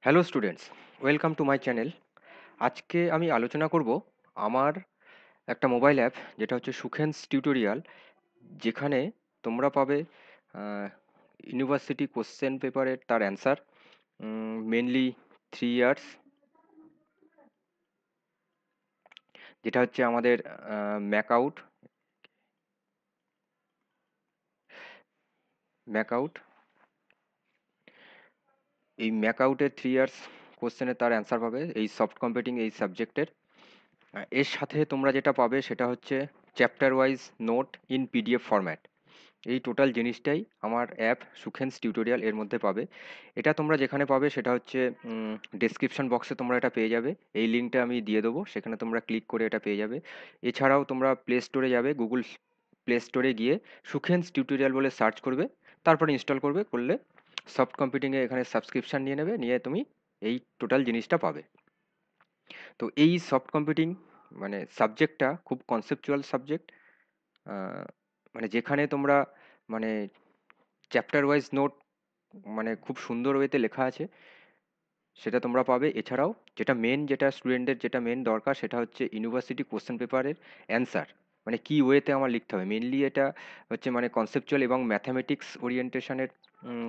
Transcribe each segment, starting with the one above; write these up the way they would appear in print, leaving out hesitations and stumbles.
Hello students, welcome to my channel. আজকে আমি আলোচনা করব আমার একটা মোবাইল অ্যাপ যেটা হচ্ছে সুখেনস টিউটোরিয়াল, যেখানে তোমরা পাবে ইউনিভার্সিটি কোশ্চেন পেপারের তার অ্যান্সার, মেনলি 3 ইয়ার্স, যেটা হচ্ছে আমাদের ম্যাকআউট ম্যাকআউট এই ম্যাকআউটের 3 ইয়ার্স কোশ্চেনের তার অ্যান্সার পাবে এই সফট কম্পিউটিং এই সাবজেক্টের। এর সাথে তোমরা যেটা পাবে সেটা হচ্ছে chapter wise note in PDF format. এই টোটাল জিনিসটাই আমার অ্যাপ সুখেনস টিউটোরিয়াল এর মধ্যে পাবে। এটা তোমরা যেখানে পাবে সেটা হচ্ছে ডেসক্রিপশন বক্সে তোমরা এটা পেয়ে যাবে। এই লিঙ্কটা আমি দিয়ে দেবো, সেখানে তোমরা ক্লিক করে এটা পেয়ে যাবে। এছাড়াও তোমরা প্লে স্টোরে যাবে, গুগল প্লে স্টোরে গিয়ে সুখেনস টিউটোরিয়াল বলে সার্চ করবে, তারপরে ইনস্টল করলে সফট কম্পিউটিংয়ে এখানে সাবস্ক্রিপশন নিয়ে নেবে, নিয়ে তুমি এই টোটাল জিনিসটা পাবে। তো এই সফট কম্পিউটিং মানে সাবজেক্টটা খুব কনসেপচুয়াল সাবজেক্ট, মানে যেখানে তোমরা মানে চ্যাপ্টার ওয়াইজ নোট মানে খুব সুন্দর ওয়েতে লেখা আছে, সেটা তোমরা পাবে। এছাড়াও যেটা স্টুডেন্টদের যেটা মেন দরকার সেটা হচ্ছে ইউনিভার্সিটি কোশ্চেন পেপারের অ্যান্সার, মানে কি ওয়েতে আমার লিখতে হবে। মেনলি এটা হচ্ছে মানে কনসেপচুয়াল এবং ম্যাথামেটিক্স ওরিয়েন্টেশনের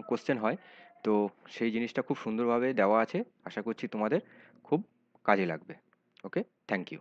কোশ্চেন হয়। তো সেই জিনিসটা খুব সুন্দরভাবে দেওয়া আছে, আশা করছি তোমাদের খুব কাজে লাগবে। ওকে, থ্যাংক ইউ।